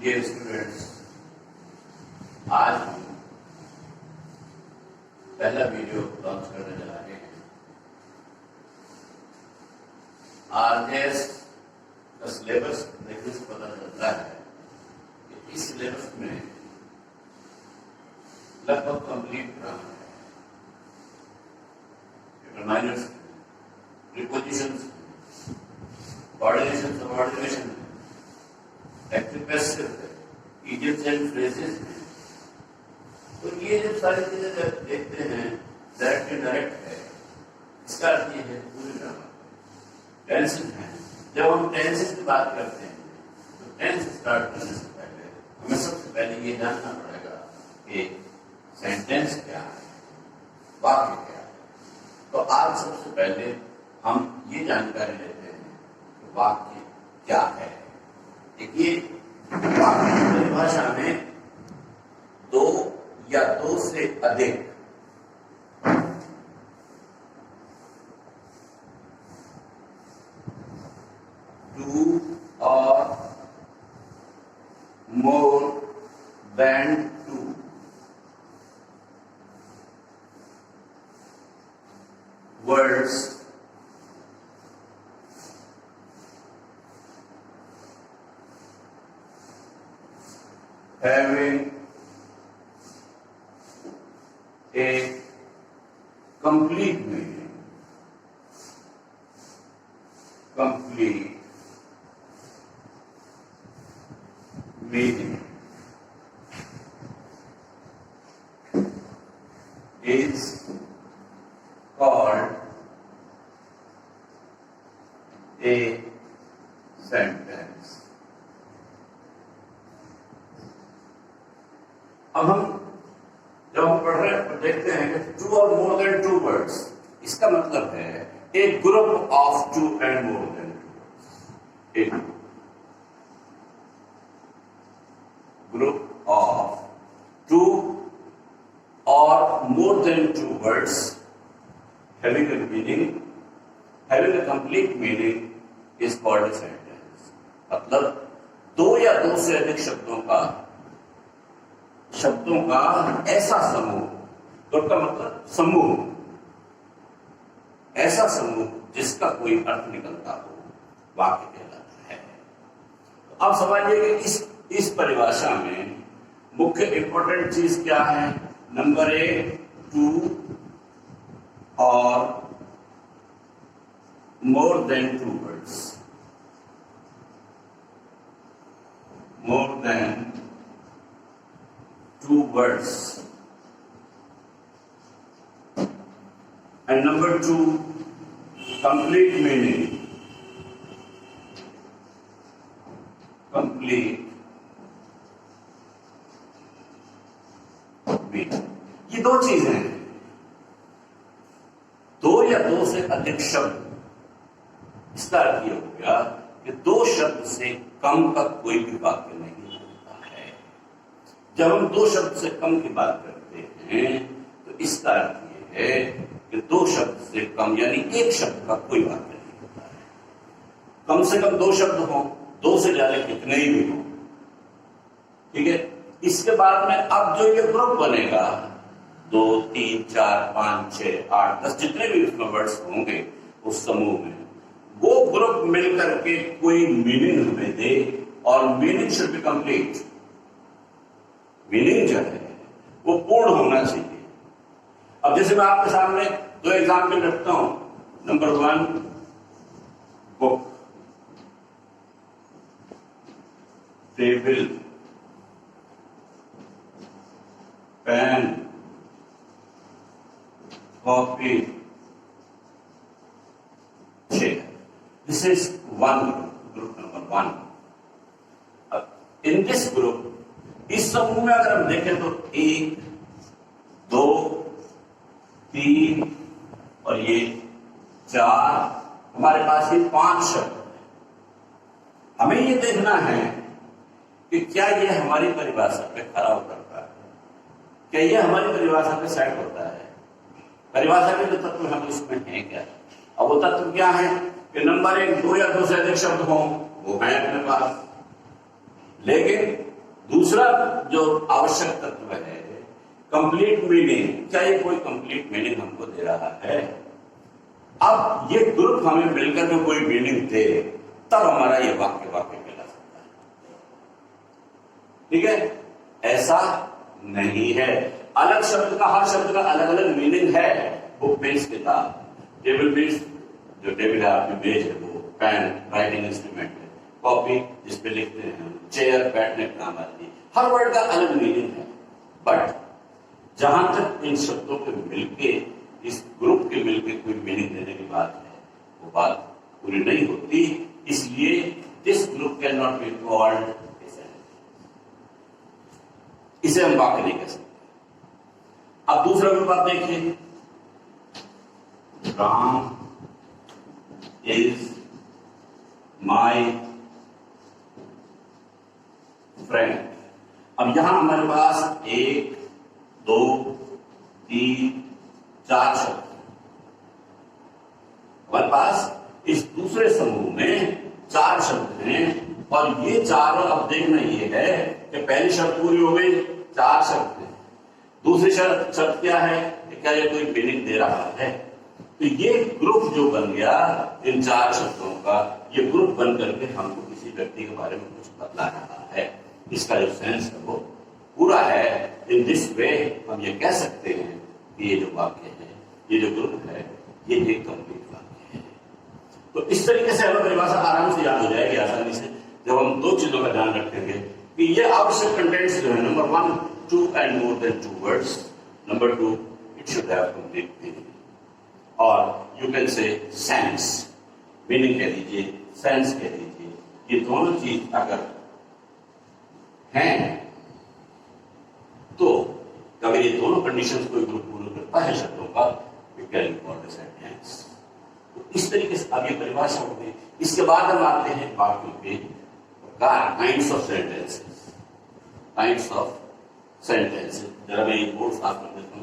Dear students, आज हम पहला वीडियो लॉन्च करने जा रहे हैं। आरजेएस का सिलेबस देखने से पता चलता है कि इस सिलेबस में लगभग कंप्लीट रहा है। Determiners, prepositions, coordination, subordination, active passive, idioms and phrases. तो ये जब सारी चीजें जब देखते हैं डायरेक्ट इनडायरेक्ट है, इसका अर्थ ये है पूरी ग्रामर टेंसेस है। जब हम टेंसेस की बात करते हैं तो टेंस स्टार्ट करने से पहले हमें सबसे पहले ये जानना पड़ेगा कि सेंटेंस क्या है, वाक्य क्या है। तो आज सबसे पहले हम ये जानकारी लेते हैं कि वाक्य क्या है। देखिए, वाक्य की परिभाषा में दो या दो से अधिक टू और more than two words having a complete meaning, is called a sentence. अब हम जब हम पढ़ रहे हैं तो देखते हैं कि टू और मोर देन टू वर्ड्स, इसका मतलब है a group of two and more than two. एक ग्रुप ऑफ टू और more than two words having a meaning, having a complete meaning is called a sentence. मतलब दो या दो से अधिक शब्दों का ऐसा समूह, ग्रुप का मतलब समूह, ऐसा समूह जिसका कोई अर्थ निकलता हो, वाक्य कहलाता है। तो अब समझिए कि इस परिभाषा में मुख्य इंपॉर्टेंट चीज क्या है। नंबर एक, टू और more than two words, more than two words, and number two, complete meaning, complete meaning। ये दो चीजें हैं, दो या दो से अधिक शब्द। इसका अर्थ ये हो गया कि दो शब्द से कम का कोई भी वाक्य नहीं। जब हम दो शब्द से कम की बात करते हैं तो इसका अर्थ ये है कि दो शब्द से कम यानी एक शब्द का कोई वाक्य नहीं होता है। कम से कम दो शब्द हो, दो से ज्यादा कितने ही भी हो, ठीक है। इसके बाद में अब जो ये ग्रुप बनेगा, 2, 3, 4, 5, 6, 8, 10 जितने भी उसमें वर्ड्स होंगे उस समूह में, वो ग्रुप मिलकर के कोई मीनिंग हमें दे और meaning should be complete. Meaning जो है वो पूर्ण होना चाहिए। अब जैसे मैं आपके सामने दो एग्जाम्पल रखता हूं। नंबर 1, book, table, pen, copy, chair. This is one group, number 1। In this group, इस समूह में अगर हम देखें तो 1, 2, 3 और ये 4, हमारे पास ये 5 शब्द है। हमें ये देखना है कि क्या ये हमारी परिभाषा पे खरा उतरता है, क्या ये हमारी परिभाषा पे सेट होता है। परिभाषा के जो तत्व हैं उसमें है क्या। अब वो तत्व क्या है कि नंबर 1, 2 या 2 से अधिक शब्द हों, वो है अपने पास, लेकिन दूसरा जो आवश्यक तत्व है कंप्लीट मीनिंग, क्या ये कोई कंप्लीट मीनिंग हमको दे रहा है? अब ये ग्रुप हमें मिलकर जो कोई मीनिंग दे तब हमारा ये वाक्य वाक्य कहला सकता है। ठीक है, ऐसा नहीं है। अलग शब्द का, हर शब्द का अलग अलग मीनिंग है। बुक मीन्स किताब, टेबल मीन्स जो टेबल है आपकी मेज है वो, पेन राइटिंग इंस्ट्रूमेंट है, कॉपी जिसपे लिखते हैं, चेयर बैठने का काम आती है। हर वर्ड का अलग मीनिंग है। बट जहां तक इन शब्दों के मिलके, इस ग्रुप के मिलके कोई मीनिंग देने की बात है, वो बात पूरी नहीं होती। इसलिए this group can not be called, इसे हम वाक्य नहीं कह सकते। अब दूसरा ग्रुप आप देखिए, राम इज माई फ्रेंड। अब यहां हमारे पास 1 2 3 4 शब्द, हमारे पास इस दूसरे समूह में 4 शब्द हैं। और ये चारों, अब देखना ये है कि पहली शब्द पूरी हो गई, 4 शब्द हैं। दूसरी शब्द क्या है, क्या ये कोई मीनिंग दे रहा है? तो ये ग्रुप जो बन गया इन 4 शब्दों का, ये ग्रुप बन करके हमको किसी व्यक्ति के बारे में कुछ बतला रहा है। इसका जो सेंस है वो पूरा है। इन दिस वे हम ये कह सकते हैं कि ये जो वाक्य है, ये जो ग्रुप है, ये एक कंप्लीट वाक्य है। तो इस तरीके से हमें परिभाषा आराम से याद हो जाएगी, आसानी से, जब हम 2 चीजों का ध्यान रखेंगे कि ये आवश्यक कंटेंट्स जो है, number 1 2 and more than 2 words, number 2 it should have complete meaning, और you can say sense, meaning कह दीजिए, sense कह दीजिए। ये दोनों चीज अगर हैं तो अगर ये दोनों कंडीशंस कोई ग्रुप पूर्ण करता है शब्दों का, we can call the sentence। तो इस तरीके से अब ये परिभाषा हो गई। इसके बाद हम आते हैं वाक्यों के प्रकार, kinds of sentences, kinds of sentences. जरा मैं ये बोर्ड साफ कर देता हूं।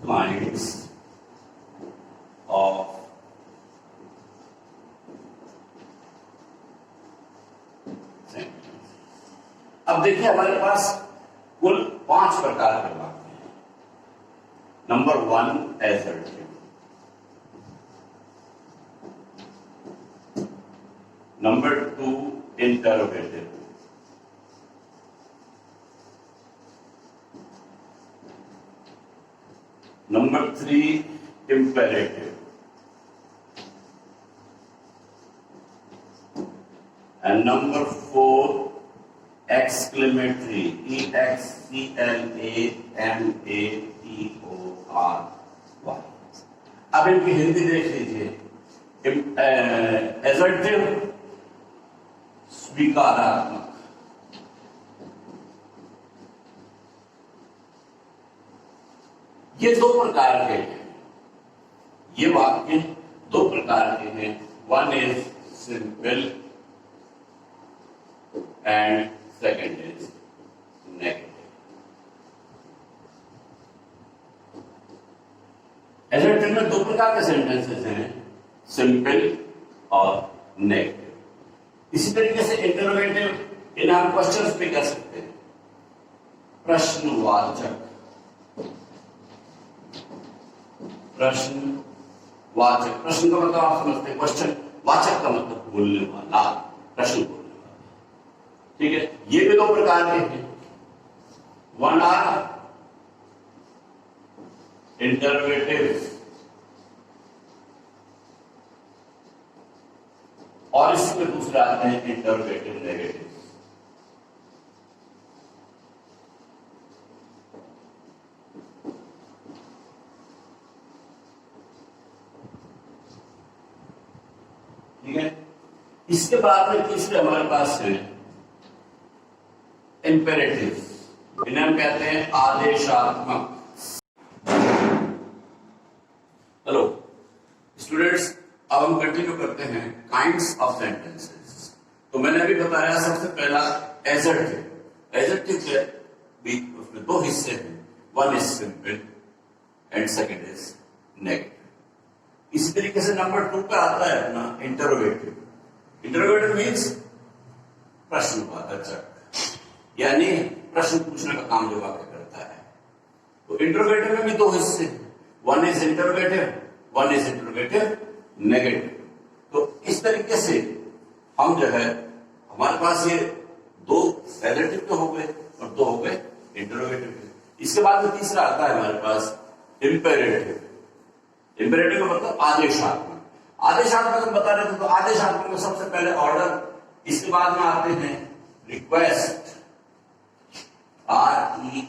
Kinds of sentences। अब देखिए हमारे पास कुल 5 प्रकार के वाक्य हैं। Number 1 assertive, number 2 interrogative, number 3 imperative, and number 4 exclamatory, exclamatory। अब इनकी हिंदी देख लीजिए। assertive स्वीकारात्मक, ये 2 प्रकार के हैं। ये वाक्य 2 प्रकार के हैं। 1 is simple and second is negative. Adjective में 2 प्रकार के सेंटेंसेस हैं, सिंपल और नेगेटिव। इसी तरीके से इंटरोगेटिव, इन्हें हम क्वेश्चंस भी कह सकते हैं। प्रश्नवाचक, प्रश्नवाचक, प्रश्न का मतलब आप समझते हैं, क्वेश्चन, वाचक का मतलब बोलने वाला, प्रश्न बोलने वाला। ठीक है, ये भी 2 प्रकार के हैं। 1 आर इंटरोगेटिव और इसमें दूसरा आते हैं इंटरोगेटिव नेगेटिव। ठीक है, इसके बाद में तीसरे हमारे पास है इम्पेरेटिव्स, इन्हें हम कहते हैं आदेशात्मक। हेलो स्टूडेंट्स, अब हम कंटिन्यू करते हैं काइंड्स ऑफ सेंटेंसेस। तो मैंने अभी बताया सबसे पहला एडजेक्टिव। एडजेक्टिव के भी उसमें दो हिस्से हैं, one is simple and second is negative. इसी तरीके से नंबर 2 पे आता है अपना इंटरोगेटिव। इंटरोगेटिव मीन्स प्रश्नवाचक, यानी प्रश्न पूछने का काम जो वाक्य करता है। तो इंटरोगेटिव में भी दो हिस्से हैं, one is interrogative, one is interrogative negative. तो इस तरीके से हम जो है, हमारे पास ये दो एडजेक्टिव तो हो गए और दो हो गए इंटरोगेटिव। इसके बाद में तीसरा आता है हमारे पास इंपेरेटिव। इंपेरेटिव का मतलब आदेशात्मक। आदेशात्मक हम बता रहे थे, तो आदेशात्मक में सबसे पहले ऑर्डर, इसके बाद में आते हैं रिक्वेस्ट, REQUEST,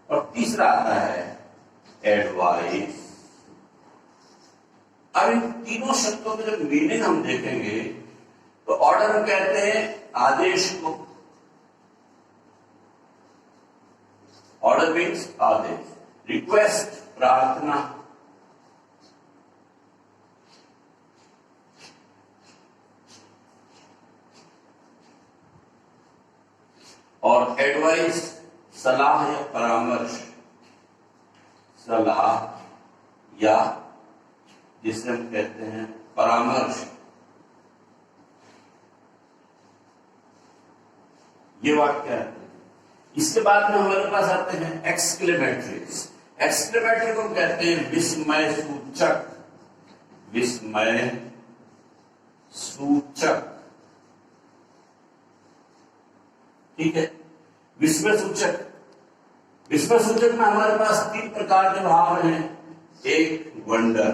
और तीसरा आता है एडवाइस। अब इन तीनों शब्दों के जब मीनिंग हम देखेंगे तो ऑर्डर हम कहते हैं आदेश को, ऑर्डर मीन्स आदेश, रिक्वेस्ट प्रार्थना, और एडवाइस सलाह या परामर्श, सलाह या जिसे हम कहते हैं परामर्श। ये वाक्य है। इसके बाद में हमारे पास आते हैं एक्सक्लेमेटरीज। एक्सक्लेमेटरी को हम कहते हैं विस्मय सूचक, विस्मय सूचक, ठीक है। विस्मय सूचक, विस्मय सूचक में हमारे पास 3 प्रकार के भाव हैं। एक वंडर,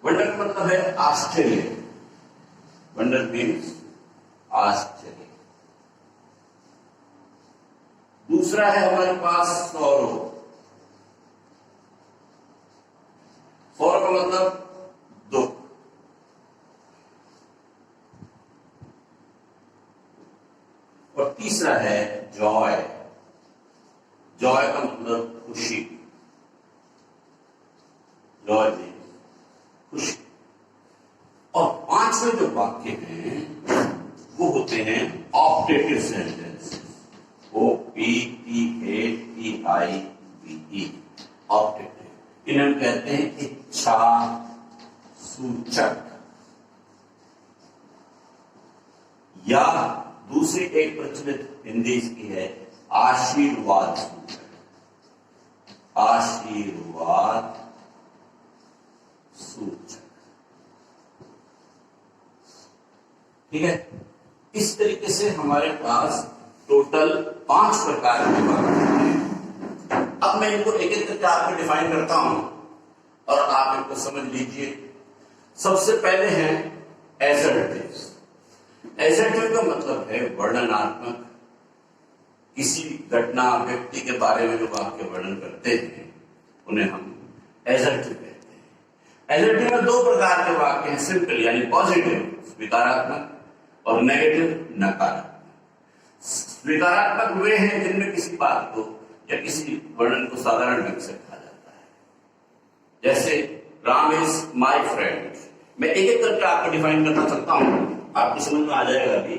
वंडर का मतलब है आश्चर्य, वंडर मीन्स आश्चर्य। दूसरा है हमारे पास सौरो, सौरो का मतलब दुख। और तीसरा है जॉय, जॉय का मतलब खुशी, जॉय मीन्स खुशी। और 5वें जो वाक्य हैं वो होते हैं ऑप्टेटिव सेंटेंस, OPTATIVE, ऑप्टेटिव। इन्हें हम कहते हैं इच्छा सूचक, या दूसरी एक प्रचलित हिंदी इसकी है आशीर्वाद सूचक, आशीर्वाद सूचक, ठीक है। इस तरीके से हमारे पास टोटल 5 प्रकार के वाक्य हैं। अब मैं इनको एक एक करके आपको डिफाइन करता हूं और आप इनको समझ लीजिए। सबसे पहले है एडजेक्टिव्स। एडजेक्टिव का मतलब है वर्णनात्मक, किसी घटना व्यक्ति के बारे में जो वाक्य वर्णन करते हैं उन्हें हम एडजेक्टिव कहते हैं। एडजेक्टिव में 2 प्रकार के वाक्य हैं, सिंपल यानी पॉजिटिव स्वीकारात्मक, और नेगेटिव नकारात्मक। स्वीकारात्मक वे हैं जिनमें किसी बात को या किसी वर्णन को साधारण ढंग से कहा जाता है, जैसे राम इज माई फ्रेंड। मैं एक एक करके आपको डिफाइन करना चाहता हूं, आपको समझ में आ जाएगा अभी।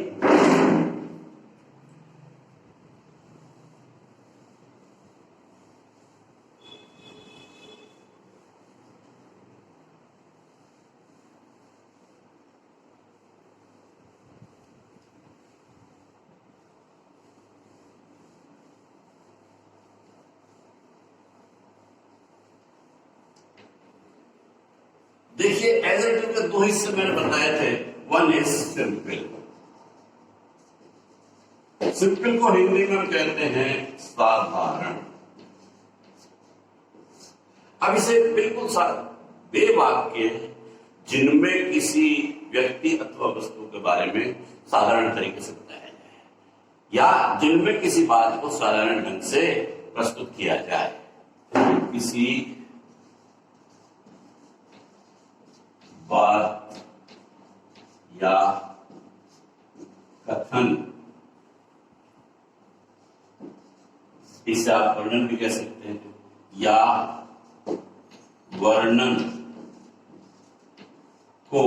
देखिए एडजेक्टिव के 2 हिस्से मैंने बताए थे, वन इज सिंपल। सिंपल को हिंदी में हम कहते हैं साधारण। अब इसे बिल्कुल वे वाक्य जिनमें किसी व्यक्ति अथवा वस्तु के बारे में साधारण तरीके से बताया जाए, या जिनमें किसी बात को साधारण ढंग से प्रस्तुत किया जाए, किसी बात या कथन, इसे आप वर्णन भी कह सकते हैं, या वर्णन को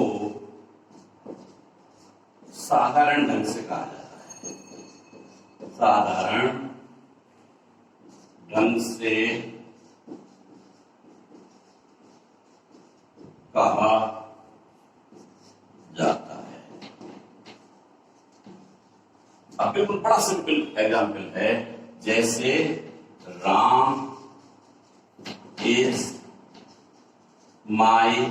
साधारण ढंग से कहा जाता है। साधारण ढंग से कहा जाता है। अब बिल्कुल बड़ा सिंपल एग्जाम्पल है, जैसे Ram is my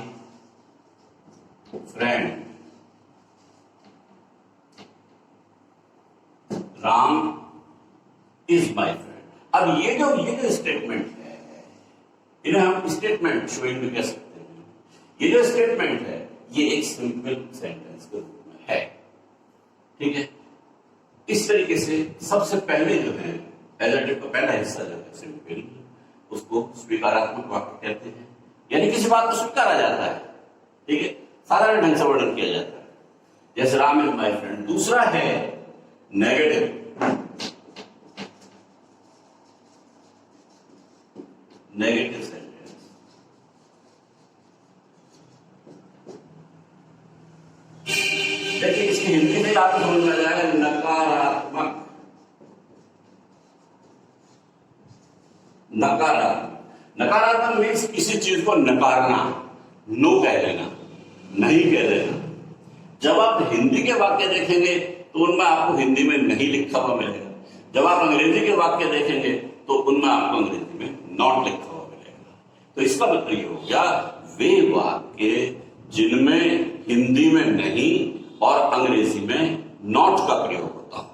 friend. Ram is my friend. अब ये जो स्टेटमेंट है, इन्हें हम स्टेटमेंट शोइंग भी कह सकते हैं। ये जो स्टेटमेंट है ये एक सिंपल सेंटेंस के रूप में है, ठीक है। इस तरीके से सबसे पहले जो है एडजेक्टिव का पहला हिस्सा जो है सिंपल, उसको स्वीकारात्मक वाक्य कहते हैं, यानी किसी बात को स्वीकारा जाता है, ठीक है, साधारण ढंग से वर्णन किया जाता है, जैसे राम इज माई फ्रेंड। दूसरा है नेगेटिव। नेगेटिव सेंटेंस, देखिए इसकी हिंदी में आपको समझ में आ जाएगा, नकारात्मक। नकारात्मक मीन्स किसी चीज को नकारना, नो कह देना, नहीं कह देना। जब आप हिंदी के वाक्य देखेंगे तो उनमें आपको हिंदी में नहीं लिखा हुआ मिलेगा, जब आप अंग्रेजी के वाक्य देखेंगे तो उनमें आपको अंग्रेजी में नॉट लिखा हुआ मिलेगा। तो इसका मतलब ये हो गया, वे वाक्य जिनमें हिंदी में नहीं और अंग्रेजी में नॉट का प्रयोग होता हो,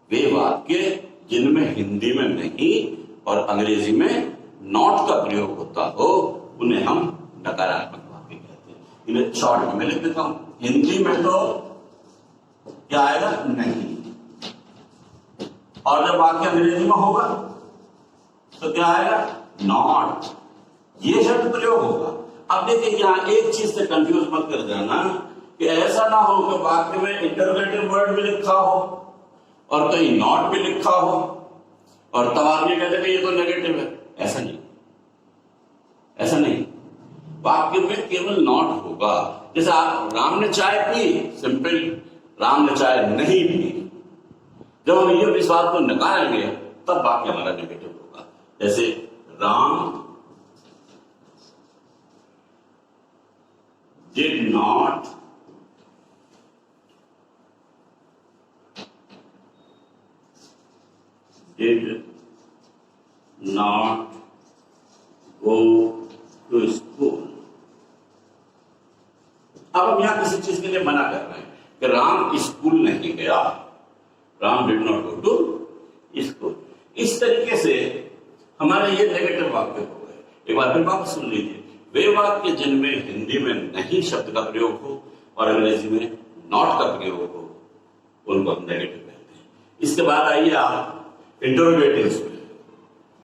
वे वाक्य जिनमें हिंदी में नहीं और अंग्रेजी में नॉट का प्रयोग होता हो, उन्हें हम नकारात्मक वाक्य कहते हैं। इन्हें शॉर्ट में लिख देता हूं। हिंदी में तो क्या आएगा, नहीं, और जब वाक्य अंग्रेजी में होगा तो क्या आएगा, नॉट। ये शब्द प्रयोग होगा। अब देखिए यहां एक चीज से कंफ्यूज मत कर जाना कि ऐसा ना हो कि वाक्य में इंटरोगेटिव वर्ड भी लिखा हो और कहीं नॉट भी लिखा हो और तब आप ये कहते हैं ये तो नेगेटिव है। ऐसा नहीं, ऐसा नहीं। वाक्य में केवल नॉट होगा। जैसे आप राम ने चाय पी, सिंपल, राम ने चाय नहीं पी। जब हम ये इस बात को नकारेंगे तब वाक्य हमारा नेगेटिव होगा। जैसे Ram did not go to school। अब हम यहां किसी चीज के लिए मना कर रहे हैं कि राम स्कूल नहीं गया, Ram did not go to school. इस तरीके से हमारे ये नेगेटिव वाक्य हो गए। एक बार फिर वापस सुन लीजिए, वे वाक्य जिनमें हिंदी में नहीं शब्द का प्रयोग हो और अंग्रेजी में नॉट का प्रयोग हो, उनको हम नेगेटिव कहते हैं। इसके बाद आइए आप इंटरोगेटिव्स में।